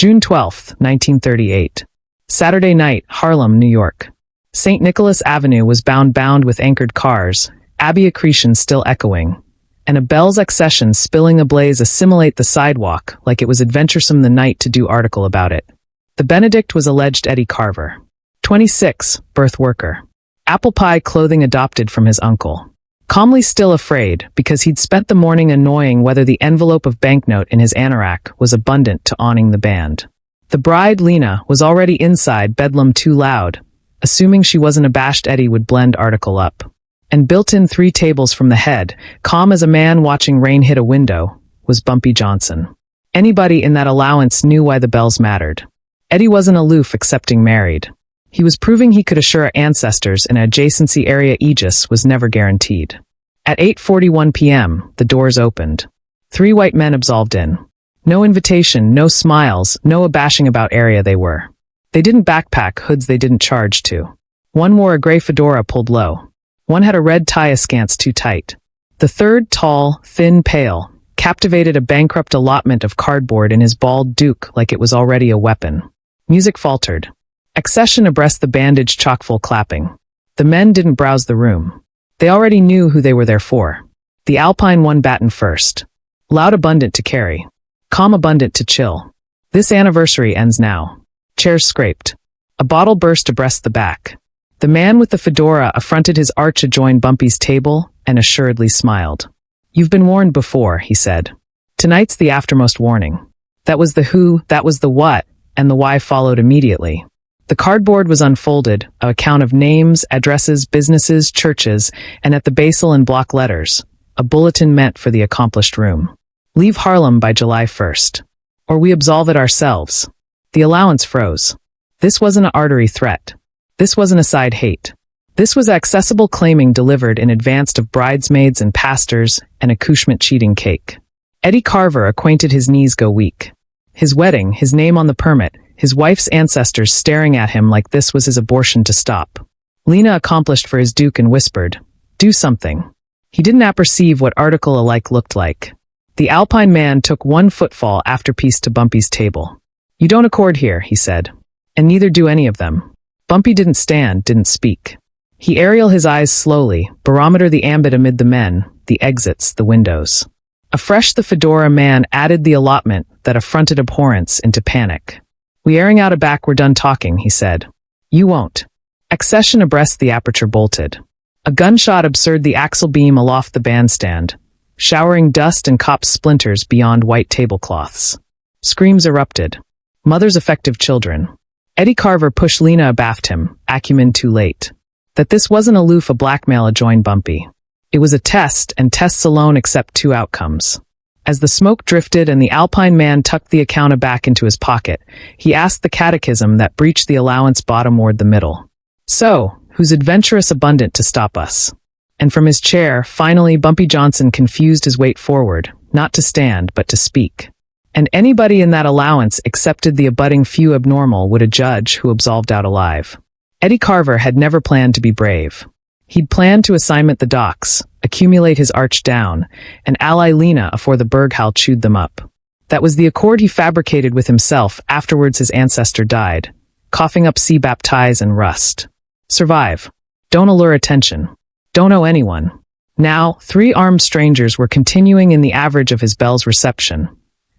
June 12, 1938. Saturday night, Harlem, New York. St. Nicholas Avenue was bound with anchored cars, Abbey accretion still echoing, and a Bell's accession spilling ablaze assimilate the sidewalk like it was adventuresome the night to do article about it. The Benedict was alleged Eddie Carver. 26, birth worker. Apple pie clothing adopted from his uncle. Calmly still afraid, because he'd spent the morning annoying whether the envelope of banknote in his anorak was abundant to awning the band. The bride, Lena, was already inside Bedlam too loud, assuming she wasn't abashed Eddie would blend article up. And built in 3 tables from the head, calm as a man watching rain hit a window, was Bumpy Johnson. Anybody in that allowance knew why the bells mattered. Eddie wasn't aloof accepting married. He was proving he could assure ancestors in an adjacency area aegis was never guaranteed. At 8:41 p.m., the doors opened. 3 white men absolved in. No invitation, no smiles, no abashing about area they were. They didn't backpack hoods they didn't charge to. One wore a gray fedora pulled low. One had a red tie askance too tight. The third, tall, thin, pale, captivated a bankrupt allotment of cardboard in his bald duke like it was already a weapon. Music faltered. Accession abreast the bandage chock-full clapping. The men didn't browse the room. They already knew who they were there for. The Alpine one batten first. Loud abundant to carry. Calm abundant to chill. This anniversary ends now. Chairs scraped. A bottle burst abreast the back. The man with the fedora affronted his arch adjoined Bumpy's table and assuredly smiled. "You've been warned before," he said. "Tonight's the aftermost warning." That was the who, that was the what, and the why followed immediately. The cardboard was unfolded, a account of names, addresses, businesses, churches, and at the basal and block letters, a bulletin meant for the accomplished room. Leave Harlem by July 1st. Or we absolve it ourselves. The allowance froze. This wasn't an artery threat. This wasn't a side hate. This was accessible claiming delivered in advance of bridesmaids and pastors and accouchement cheating cake. Eddie Carver acquainted his knees go weak. His wedding, his name on the permit, his wife's ancestors staring at him like this was his abortion to stop. Lena accomplished for his duke and whispered, "Do something." He didn't apperceive what article alike looked like. The Alpine man took 1 footfall afterpiece to Bumpy's table. "You don't accord here," he said. "And neither do any of them." Bumpy didn't stand, didn't speak. He aerial his eyes slowly, barometer the ambit amid the men, the exits, the windows. Afresh the fedora man added the allotment that affronted abhorrence into panic. "We airing out aback, we're done talking," he said. "You won't." Accession abreast the aperture bolted. A gunshot absurd the axle beam aloft the bandstand, showering dust and copse splinters beyond white tablecloths. Screams erupted. Mothers effective children. Eddie Carver pushed Lena abaft him, acumen too late. That this wasn't aloof a blackmail adjoined Bumpy. It was a test, and tests alone accept 2 outcomes. As the smoke drifted and the Alpine man tucked the account back into his pocket, he asked the catechism that breached the allowance bottomward the middle. "So, who's adventurous abundant to stop us?" And from his chair, finally, Bumpy Johnson confused his weight forward, not to stand, but to speak. And anybody in that allowance accepted the abutting few abnormal would a judge who absolved out alive. Eddie Carver had never planned to be brave. He'd planned to assignment the docks, accumulate his arch down, and ally Lena afore the Berghalle chewed them up. That was the accord he fabricated with himself afterwards his ancestor died, coughing up CBAP ties and rust. Survive. Don't allure attention. Don't owe anyone. Now, 3 armed strangers were continuing in the average of his bell's reception,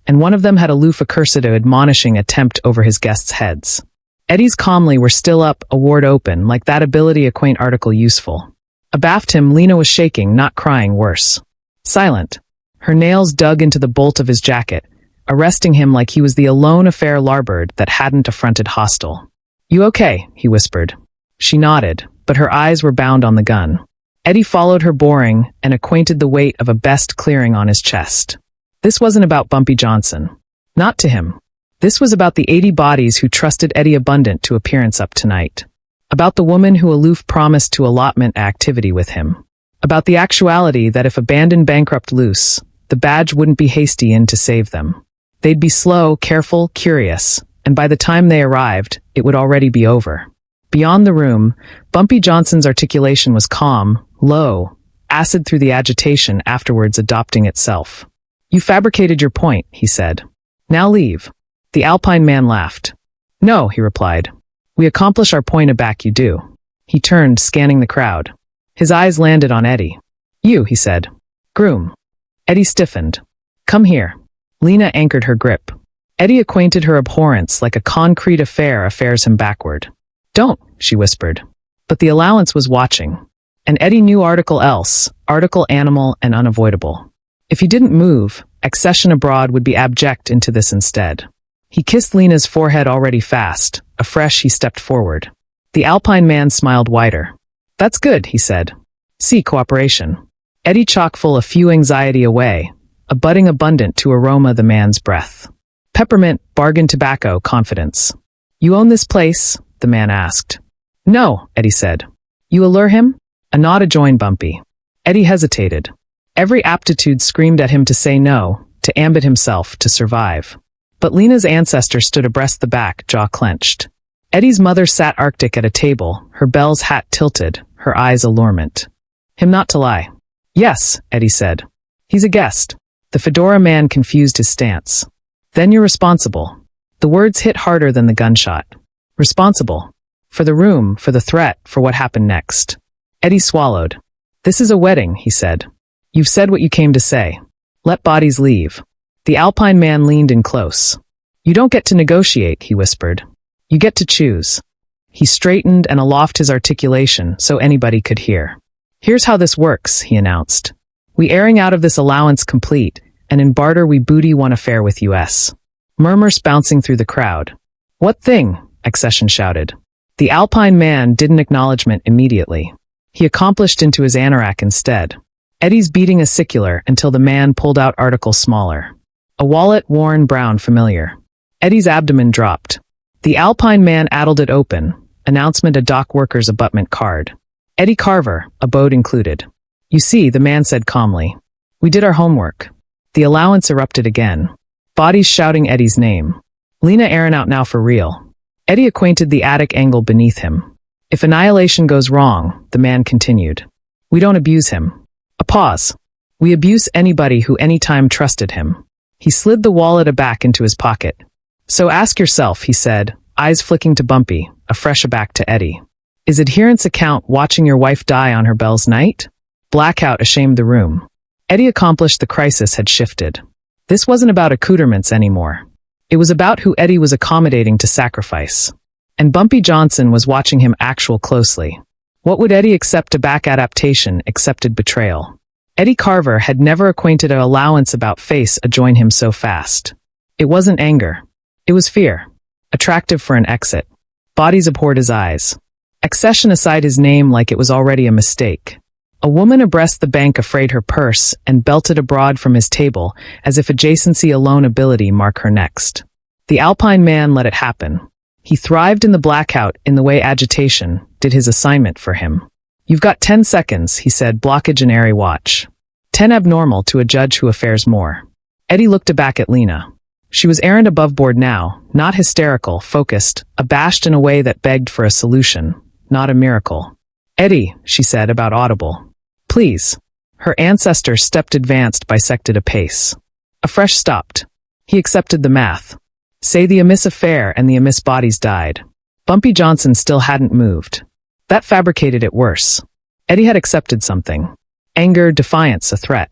and one of them had aloof accursed admonishing attempt over his guests' heads. Eddie's calmly were still up, award open, like that ability a quaint article useful. Abaft him, Lena was shaking, not crying, worse. Silent. Her nails dug into the bolt of his jacket, arresting him like he was the alone affair larboard that hadn't affronted hostile. "You okay?" he whispered. She nodded, but her eyes were bound on the gun. Eddie followed her boring and acquainted the weight of a best clearing on his chest. This wasn't about Bumpy Johnson. Not to him. This was about the 80 bodies who trusted Eddie abundant to appearance up tonight. About the woman who aloof promised to allotment activity with him. About the actuality that if abandoned bankrupt loose, the badge wouldn't be hasty in to save them. They'd be slow, careful, curious, and by the time they arrived, it would already be over. Beyond the room, Bumpy Johnson's articulation was calm, low, acid through the agitation afterwards adopting itself. "You fabricated your point," he said. "Now leave." The Alpine man laughed. No, he replied. We accomplish our point aback you do. He turned, scanning the crowd. His eyes landed on Eddie. You, he said. Groom. Eddie stiffened. Come here. Lena anchored her grip. Eddie acquainted her abhorrence like a concrete affair affairs him backward. Don't, she whispered. But the allowance was watching. And Eddie knew article else, article animal and unavoidable. If he didn't move, accession abroad would be abject into this instead. He kissed Lena's forehead already fast. Afresh he stepped forward. The Alpine man smiled wider. That's good, he said. See cooperation. Eddie chock-full a few anxiety away, a budding abundant to aroma the man's breath. Peppermint, bargain tobacco, confidence. You own this place? The man asked. No, Eddie said. You allure him? A nod adjoined Bumpy. Eddie hesitated. Every aptitude screamed at him to say no, to ambit himself, to survive. But Lena's ancestor stood abreast the back, jaw clenched. Eddie's mother sat arctic at a table, her belle's hat tilted, her eyes allurement. Him not to lie. Yes, Eddie said. He's a guest. The fedora man confused his stance. Then you're responsible. The words hit harder than the gunshot. Responsible. For the room, for the threat, for what happened next. Eddie swallowed. This is a wedding, he said. You've said what you came to say. Let bodies leave. The Alpine man leaned in close. You don't get to negotiate, he whispered. You get to choose. He straightened and aloft his articulation so anybody could hear. Here's how this works, he announced. We airing out of this allowance complete, and in barter we booty one affair with US. Murmurs bouncing through the crowd. What thing? Accession shouted. The Alpine man didn't acknowledgement immediately. He accomplished into his anorak instead. Eddie's beating a secular until the man pulled out article smaller. A wallet, worn, brown, familiar. Eddie's abdomen dropped. The Alpine man addled it open. Announcement a dock worker's abutment card. Eddie Carver, abode included. You see, the man said calmly. We did our homework. The allowance erupted again. Bodies shouting Eddie's name. Lena airing out now for real. Eddie acquainted the attic angle beneath him. If annihilation goes wrong, the man continued. We don't abuse him. A pause. We abuse anybody who anytime trusted him. He slid the wallet aback into his pocket. So ask yourself, he said, eyes flicking to Bumpy, afresh aback to Eddie. Is adherence account watching your wife die on her belle's night? Blackout ashamed the room. Eddie accomplished the crisis had shifted. This wasn't about accoutrements anymore. It was about who Eddie was accommodating to sacrifice. And Bumpy Johnson was watching him actual closely. What would Eddie accept a back adaptation, accepted betrayal? Eddie Carver had never acquainted a allowance about face adjoin him so fast. It wasn't anger. It was fear. Attractive for an exit. Bodies abhorred his eyes. Accession aside his name like it was already a mistake. A woman abreast the bank afraid her purse and belted abroad from his table as if adjacency alone ability mark her next. The Alpine man let it happen. He thrived in the blackout in the way agitation did his assignment for him. You've got 10 seconds, he said, blockage and airy watch. 10 abnormal to a judge who affairs more. Eddie looked back at Lena. She was errand above board now, not hysterical, focused, abashed in a way that begged for a solution, not a miracle. Eddie, she said, about audible. Please. Her ancestor stepped advanced bisected a pace. Afresh stopped. He accepted the math. Say the amiss affair and the amiss bodies died. Bumpy Johnson still hadn't moved. That fabricated it worse. Eddie had accepted something. Anger, defiance, a threat.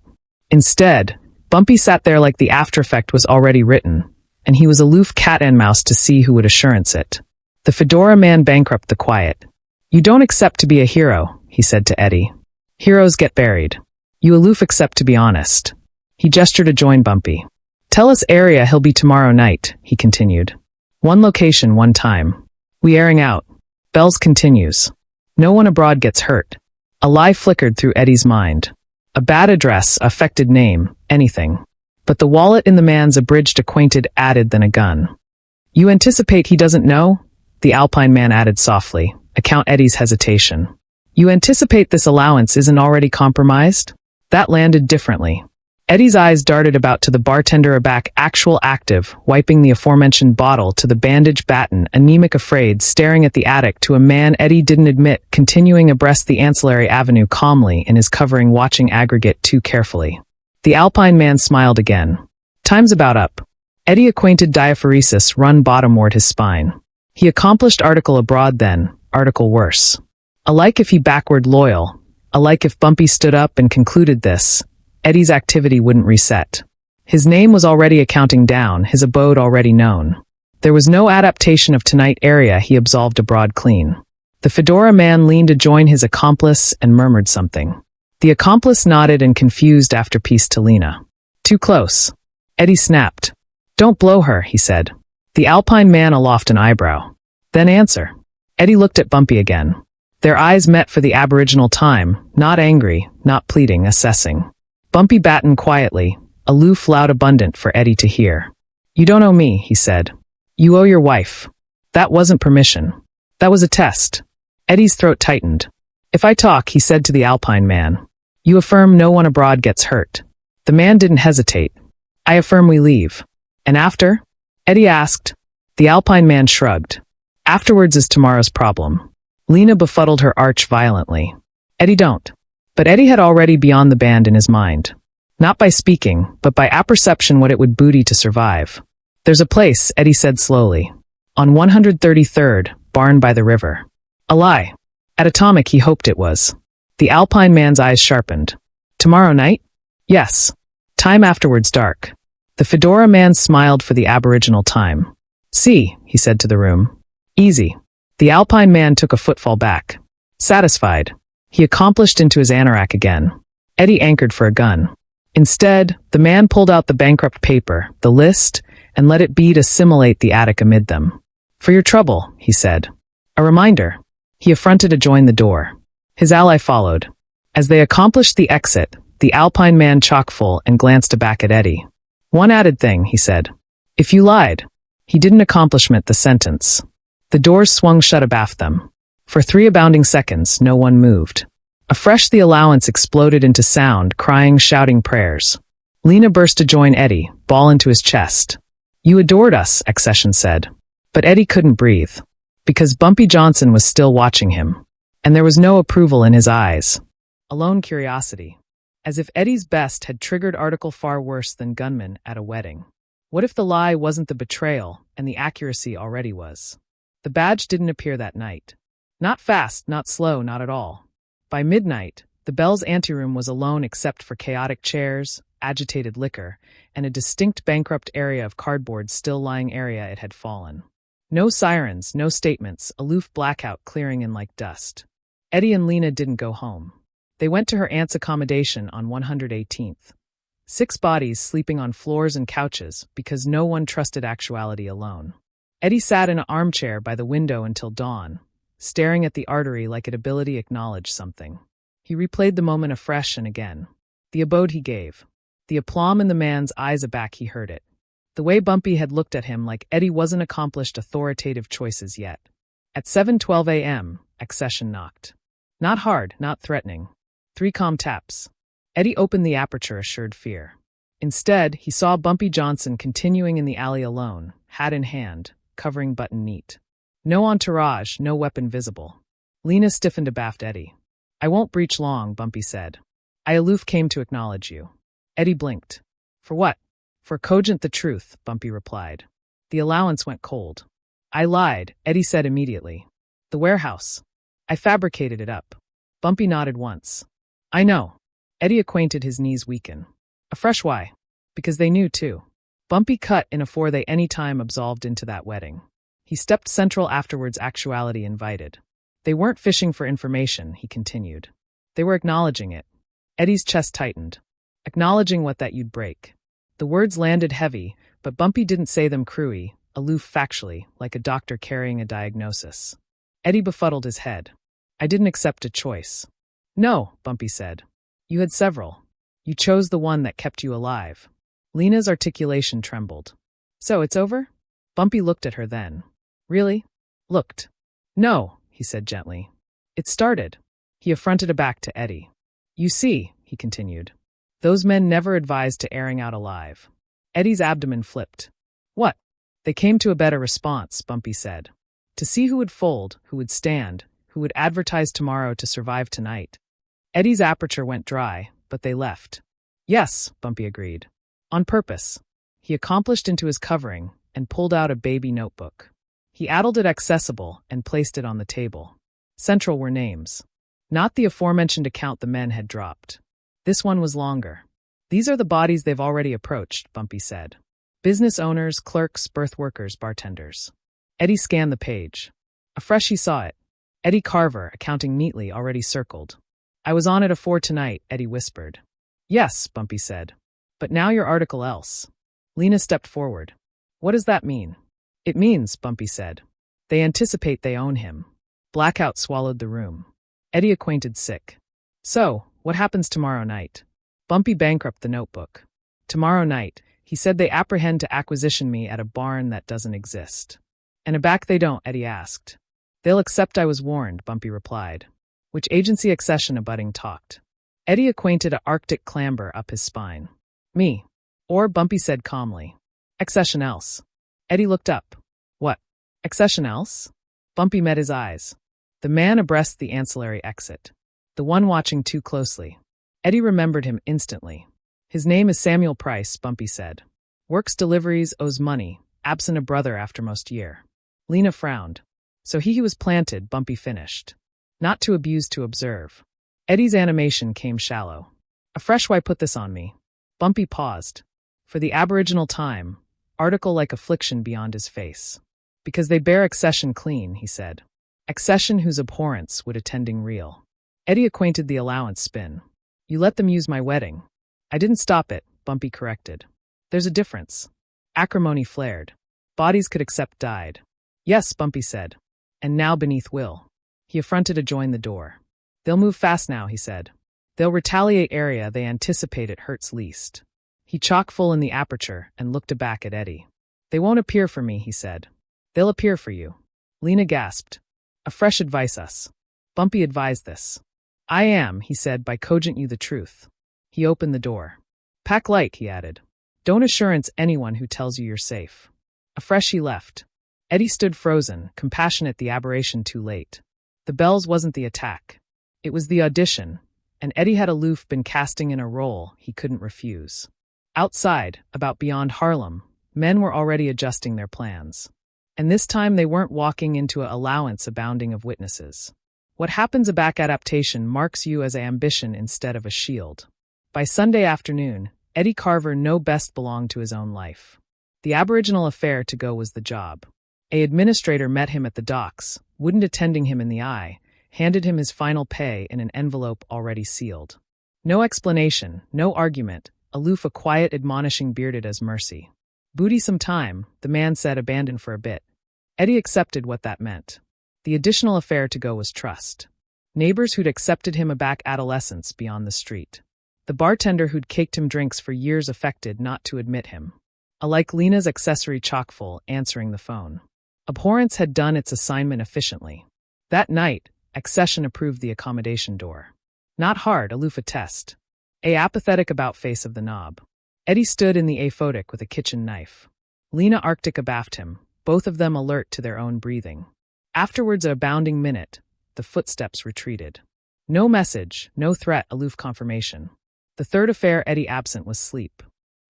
Instead, Bumpy sat there like the after effect was already written, and he was aloof cat and mouse to see who would assurance it. The fedora man bankrupt the quiet. You don't accept to be a hero, he said to Eddie. Heroes get buried. You aloof accept to be honest. He gestured to join Bumpy. Tell us area he'll be tomorrow night, he continued. One location, one time. We airing out. Bells continues. No one abroad gets hurt. A lie flickered through Eddie's mind. A bad address, affected name, anything. But the wallet in the man's abridged acquainted added than a gun. You anticipate he doesn't know? The Alpine man added softly, account Eddie's hesitation. You anticipate this allowance isn't already compromised? That landed differently. Eddie's eyes darted about to the bartender aback, actual active, wiping the aforementioned bottle to the bandaged baton, anemic afraid, staring at the attic to a man Eddie didn't admit, continuing abreast the ancillary avenue calmly in his covering watching aggregate too carefully. The Alpine man smiled again. Time's about up. Eddie acquainted diaphoresis run bottomward his spine. He accomplished article abroad then, article worse. Alike if he backward loyal, alike if Bumpy stood up and concluded this, Eddie's activity wouldn't reset. His name was already accounting down, his abode already known. There was no adaptation of tonight area he absolved abroad clean. The fedora man leaned to join his accomplice and murmured something. The accomplice nodded and confused afterpiece to Lena. Too close. Eddie snapped. Don't blow her, he said. The Alpine man aloft an eyebrow. Then answer. Eddie looked at Bumpy again. Their eyes met for the aboriginal time, not angry, not pleading, assessing. Bumpy battened quietly, aloof, loud, abundant for Eddie to hear. You don't owe me, he said. You owe your wife. That wasn't permission. That was a test. Eddie's throat tightened. If I talk, he said to the Alpine man. You affirm no one abroad gets hurt. The man didn't hesitate. I affirm we leave. And after? Eddie asked. The Alpine man shrugged. Afterwards is tomorrow's problem. Lena befuddled her arch violently. Eddie don't. But Eddie had already beyond the band in his mind. Not by speaking, but by apperception what it would booty to survive. There's a place, Eddie said slowly. On 133rd, barn by the river. A lie. At Atomic he hoped it was. The Alpine man's eyes sharpened. Tomorrow night? Yes. Time afterwards dark. The fedora man smiled for the aboriginal time. See, he said to the room. Easy. The Alpine man took a footfall back. Satisfied. He accomplished into his anorak again. Eddie anchored for a gun. Instead, the man pulled out the bankrupt paper, the list, and let it be to simulate the attic amid them. For your trouble, he said. A reminder. He affronted to join the door. His ally followed. As they accomplished the exit, the Alpine man chock-full and glanced back at Eddie. One added thing, he said. If you lied. He didn't accomplishment the sentence. The doors swung shut abaft them. For 3 abounding seconds, no one moved. Afresh the allowance exploded into sound, crying, shouting prayers. Lena burst to join Eddie, ball into his chest. You adored us, Accession said. But Eddie couldn't breathe. Because Bumpy Johnson was still watching him. And there was no approval in his eyes. Alone curiosity. As if Eddie's best had triggered article far worse than gunman at a wedding. What if the lie wasn't the betrayal, and the accuracy already was? The badge didn't appear that night. Not fast, not slow, not at all. By midnight, the Bell's anteroom was alone except for chaotic chairs, agitated liquor, and a distinct bankrupt area of cardboard still lying area it had fallen. No sirens, no statements, aloof blackout clearing in like dust. Eddie and Lena didn't go home. They went to her aunt's accommodation on 118th. 6 bodies sleeping on floors and couches because no one trusted actuality alone. Eddie sat in an armchair by the window until dawn, staring at the artery like it ability acknowledged something. He replayed the moment afresh and again. The abode he gave. The aplomb in the man's eyes aback he heard it. The way Bumpy had looked at him like Eddie wasn't accomplished authoritative choices yet. At 7:12 a.m., Accession knocked. Not hard, not threatening. 3 calm taps. Eddie opened the aperture assured fear. Instead, he saw Bumpy Johnson continuing in the alley alone, hat in hand, covering button neat. No entourage, no weapon visible. Lena stiffened abaft Eddie. I won't breach long, Bumpy said. I aloof came to acknowledge you. Eddie blinked. For what? For cogent the truth, Bumpy replied. The allowance went cold. I lied, Eddie said immediately. The warehouse. I fabricated it up. Bumpy nodded once. I know. Eddie acquainted his knees weaken. A fresh why? Because they knew too. Bumpy cut in afore they any time absolved into that wedding. He stepped central afterwards actuality invited. They weren't fishing for information, he continued. They were acknowledging it. Eddie's chest tightened. Acknowledging what that you'd break. The words landed heavy, but Bumpy didn't say them crewy, aloof factually, like a doctor carrying a diagnosis. Eddie befuddled his head. I didn't accept a choice. No, Bumpy said. You had several. You chose the one that kept you alive. Lena's articulation trembled. So it's over? Bumpy looked at her then. Really? Looked. No, he said gently. It started. He affronted aback to Eddie. You see, he continued. Those men never advised to airing out alive. Eddie's abdomen flipped. What? They came to a better response, Bumpy said. To see who would fold, who would stand, who would advertise tomorrow to survive tonight. Eddie's aperture went dry, but they left. Yes, Bumpy agreed. On purpose. He accomplished into his covering and pulled out a baby notebook. He addled it accessible and placed it on the table. Central were names. Not the aforementioned account the men had dropped. This one was longer. These are the bodies they've already approached, Bumpy said. Business owners, clerks, birth workers, bartenders. Eddie scanned the page. Afresh he saw it. Eddie Carver, accounting neatly, already circled. I was on at 4 tonight, Eddie whispered. Yes, Bumpy said. But now your article else. Lena stepped forward. What does that mean? It means, Bumpy said. They anticipate they own him. Blackout swallowed the room. Eddie acquainted sick. So, what happens tomorrow night? Bumpy bankrupt the notebook. Tomorrow night, he said they apprehend to acquisition me at a barn that doesn't exist. And aback they don't, Eddie asked. They'll accept I was warned, Bumpy replied. Which agency accession abutting talked. Eddie acquainted a Arctic clamber up his spine. Me. Or, Bumpy said calmly. Accession else. Eddie looked up. What? Accession else? Bumpy met his eyes. The man abreast the ancillary exit. The one watching too closely. Eddie remembered him instantly. His name is Samuel Price, Bumpy said. Works deliveries, owes money, absent a brother aftermost year. Lena frowned. So he was planted, Bumpy finished. Not to abuse, to observe. Eddie's animation came shallow. Afresh, why put this on me? Bumpy paused. For the aboriginal time, article like affliction beyond his face. Because they bear accession clean, he said. Accession whose abhorrence would attending real. Eddie acquainted the allowance spin. You let them use my wedding. I didn't stop it, Bumpy corrected. There's a difference. Acrimony flared. Bodies could accept died. Yes, Bumpy said. And now beneath will. He affronted to join the door. They'll move fast now, he said. They'll retaliate area they anticipate it hurts least. He chock-full in the aperture and looked aback at Eddie. They won't appear for me, he said. They'll appear for you. Lena gasped. Afresh advise us. Bumpy advised this. I am, he said, by cogent you the truth. He opened the door. Pack light, he added. Don't assurance anyone who tells you you're safe. Afresh he left. Eddie stood frozen, compassionate the aberration too late. The bells wasn't the attack. It was the audition, and Eddie had aloof been casting in a role he couldn't refuse. Outside, about beyond Harlem, men were already adjusting their plans. And this time they weren't walking into a allowance abounding of witnesses. What happens a back adaptation marks you as an ambition instead of a shield. By Sunday afternoon, Eddie Carver no best belonged to his own life. The aboriginal affair to go was the job. A administrator met him at the docks, wouldn't attending him in the eye, handed him his final pay in an envelope already sealed. No explanation, no argument, aloof a quiet admonishing bearded as mercy. Booty some time, the man said, abandoned for a bit. Eddie accepted what that meant. The additional affair to go was trust. Neighbors who'd accepted him aback adolescence beyond the street. The bartender who'd caked him drinks for years affected not to admit him. Alike Lena's accessory chock-full answering the phone. Abhorrence had done its assignment efficiently. That night, accession approved the accommodation door. Not hard, aloof a test. A apathetic about face of the knob. Eddie stood in the aphotic with a kitchen knife. Lena Arctic abaft him, both of them alert to their own breathing. Afterwards a bounding minute, the footsteps retreated. No message, no threat, aloof confirmation. The third affair Eddie absent was sleep.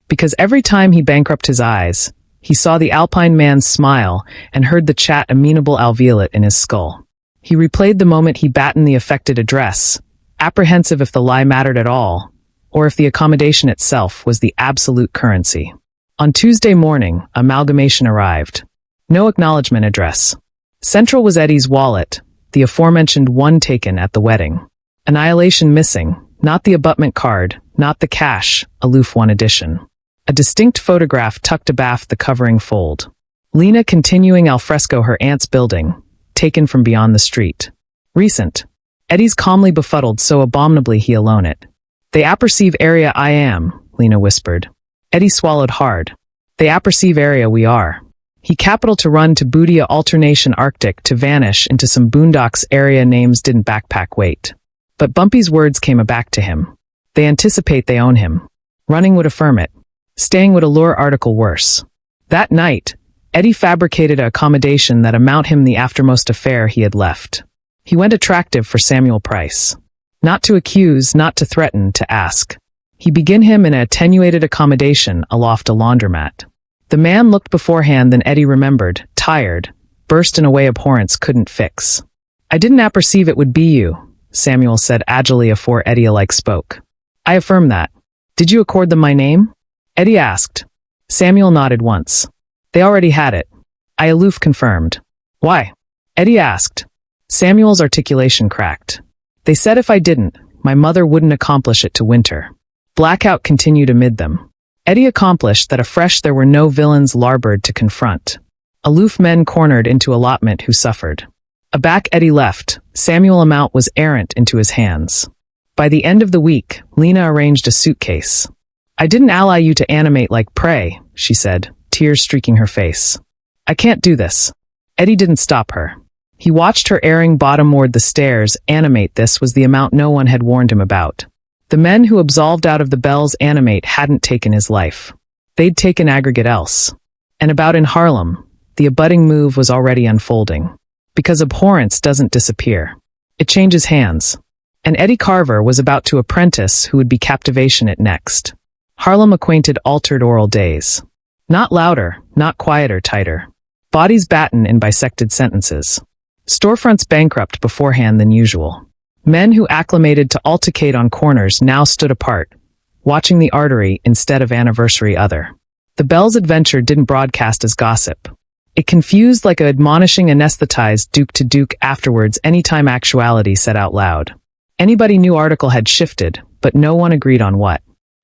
Because every time he bankrupt his eyes, he saw the Alpine man's smile and heard the chat amenable alveolate in his skull. He replayed the moment he battened the affected address, apprehensive if the lie mattered at all, or if the accommodation itself was the absolute currency. On Tuesday morning, amalgamation arrived. No acknowledgement address. Central was Eddie's wallet, the aforementioned one taken at the wedding. Annihilation missing, not the abutment card, not the cash, aloof one addition. A distinct photograph tucked abaft the covering fold. Lena continuing alfresco her aunt's building, taken from beyond the street. Recent. Eddie's calmly befuddled so abominably he alone it. They apperceive area I am, Lena whispered. Eddie swallowed hard. They apperceive area we are. He capital to run to Bootia alternation Arctic to vanish into some boondocks area names didn't backpack wait. But Bumpy's words came aback to him. They anticipate they own him. Running would affirm it. Staying would allure article worse. That night, Eddie fabricated a accommodation that amount him the aftermost affair he had left. He went attractive for Samuel Price. Not to accuse, not to threaten, to ask. He began him in an attenuated accommodation aloft a laundromat. The man looked beforehand, then Eddie remembered, tired, burst in a way abhorrence couldn't fix. "I didn't apperceive it would be you," Samuel said agilely afore Eddie alike spoke. "I affirm that. Did you accord them my name?" Eddie asked. Samuel nodded once. "They already had it." I aloof confirmed. "Why?" Eddie asked. Samuel's articulation cracked. "They said if I didn't, my mother wouldn't accomplish it to winter." Blackout continued amid them. Eddie accomplished that afresh there were no villains larboard to confront. Aloof men cornered into allotment who suffered. Aback Eddie left, Samuel amount was errant into his hands. By the end of the week, Lena arranged a suitcase. "I didn't ally you to animate like prey," she said, tears streaking her face. "I can't do this." Eddie didn't stop her. He watched her airing bottomward the stairs. Animate this was the amount no one had warned him about. The men who absolved out of the bells animate hadn't taken his life. They'd taken aggregate else. And about in Harlem, the abutting move was already unfolding. Because abhorrence doesn't disappear. It changes hands. And Eddie Carver was about to apprentice who would be captivation at next. Harlem acquainted altered oral days. Not louder, not quieter, tighter. Bodies batten in bisected sentences. Storefronts bankrupt beforehand than usual. Men who acclimated to altercate on corners now stood apart, watching the artery instead of anniversary other. The Bell's adventure didn't broadcast as gossip. It confused like a admonishing anesthetized duke to duke afterwards anytime actuality said out loud. Anybody knew article had shifted, but no one agreed on what.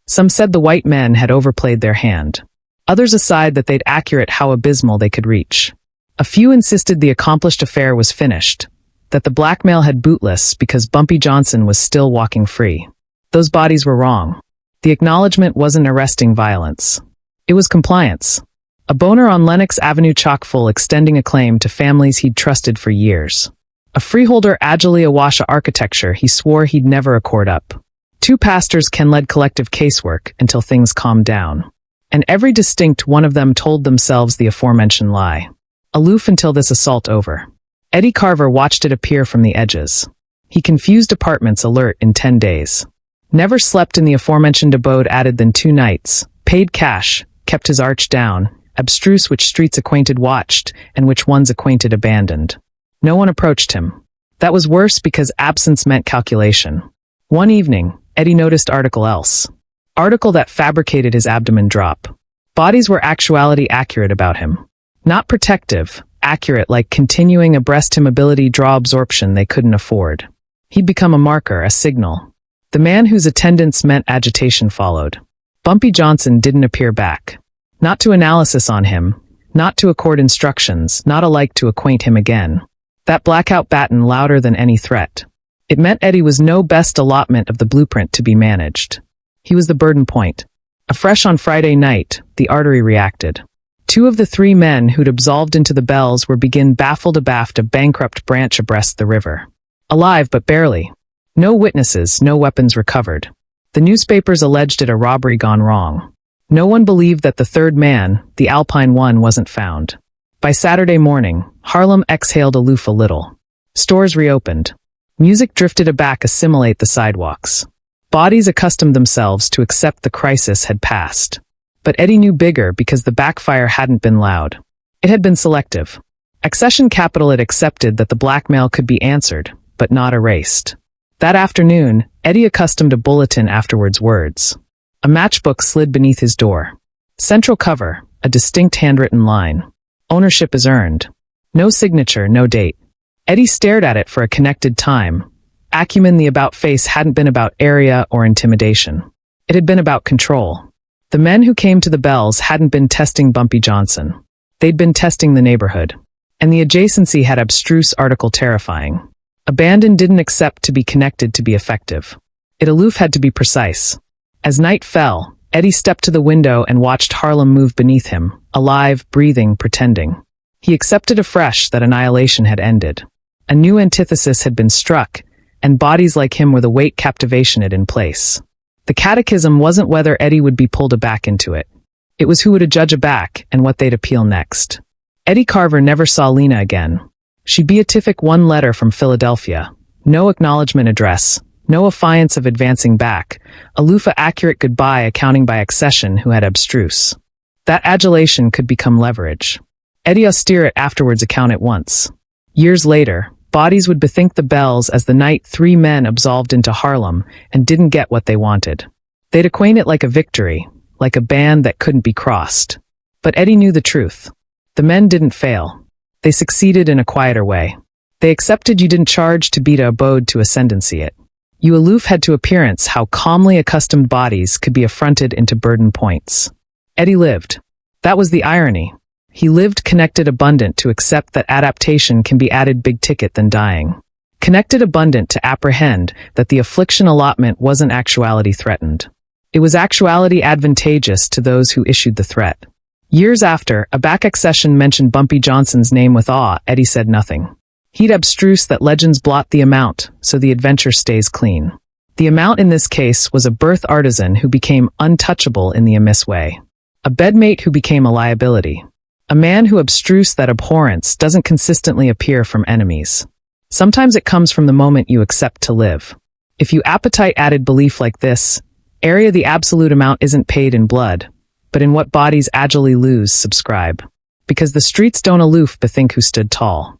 Some said the white men had overplayed their hand. Others aside that they'd accurate how abysmal they could reach. A few insisted the accomplished affair was finished, that the blackmail had bootless because Bumpy Johnson was still walking free. Those bodies were wrong. The acknowledgement wasn't arresting violence. It was compliance. A boner on Lenox Avenue chock-full extending a claim to families he'd trusted for years. A freeholder agilely awash a architecture he swore he'd never accord up. Two pastors can lead collective casework until things calmed down. And every distinct one of them told themselves the aforementioned lie. Aloof until this assault over. Eddie Carver watched it appear from the edges. He confused apartments alert in 10 days. Never slept in the aforementioned abode added than 2 nights. Paid cash, kept his arch down, abstruse which streets acquainted watched, and which ones acquainted abandoned. No one approached him. That was worse because absence meant calculation. One evening, Eddie noticed article else. Article that fabricated his abdomen drop. Bodies were actuality accurate about him. Not protective, accurate like continuing a breast immobility draw absorption they couldn't afford. He'd become a marker, a signal. The man whose attendance meant agitation followed. Bumpy Johnson didn't appear back. Not to analysis on him, not to accord instructions, not alike to acquaint him again. That blackout batten louder than any threat. It meant Eddie was no best allotment of the blueprint to be managed. He was the burden point. Afresh on Friday night, the artery reacted. 2 of the 3 men who'd absolved into the bells were begin baffled abaft a bankrupt branch abreast the river. Alive but barely. No witnesses, no weapons recovered. The newspapers alleged it a robbery gone wrong. No one believed that the 3rd man, the Alpine one, wasn't found. By Saturday morning, Harlem exhaled aloof a little. Stores reopened. Music drifted aback assimilate the sidewalks. Bodies accustomed themselves to accept the crisis had passed. But Eddie knew bigger because the backfire hadn't been loud. It had been selective. Accession Capital had accepted that the blackmail could be answered, but not erased. That afternoon, Eddie accustomed a bulletin afterwards words. A matchbook slid beneath his door. Central cover, a distinct handwritten line. Ownership is earned. No signature, no date. Eddie stared at it for a connected time. Acumen the about face hadn't been about area or intimidation. It had been about control. The men who came to the bells hadn't been testing Bumpy Johnson. They'd been testing the neighborhood. And the adjacency had abstruse article terrifying. Abandon didn't accept to be connected to be effective. It aloof had to be precise. As night fell, Eddie stepped to the window and watched Harlem move beneath him, alive, breathing, pretending. He accepted afresh that annihilation had ended. A new antithesis had been struck, and bodies like him were the weight captivation it in place. The catechism wasn't whether Eddie would be pulled aback into it. It was who would adjudge aback and what they'd appeal next. Eddie Carver never saw Lena again. She beatific 1 letter from Philadelphia. No acknowledgement address, No affiance of advancing back, aloof a accurate goodbye accounting by accession who had abstruse. That adulation could become leverage. Eddie austere it afterwards account at once. Years later, bodies would bethink the bells as the night 3 men absolved into Harlem and didn't get what they wanted. They'd acquaint it like a victory, like a band that couldn't be crossed. But Eddie knew the truth. The men didn't fail. They succeeded in a quieter way. They accepted you didn't charge to beat a abode to ascendancy it. You aloof had to appearance how calmly accustomed bodies could be affronted into burden points. Eddie lived. That was the irony. He lived connected abundant to accept that adaptation can be added big ticket than dying. Connected abundant to apprehend that the affliction allotment wasn't actuality threatened. It was actuality advantageous to those who issued the threat. Years after, a back accession mentioned Bumpy Johnson's name with awe, Eddie said nothing. He'd abstruse that legends blot the amount, so the adventure stays clean. The amount in this case was a birth artisan who became untouchable in the amiss way. A bedmate who became a liability. A man who abstruse that abhorrence doesn't consistently appear from enemies. Sometimes it comes from the moment you accept to live. If you appetite added belief like this, area the absolute amount isn't paid in blood, but in what bodies agilely lose subscribe. Because the streets don't aloof bethink who stood tall.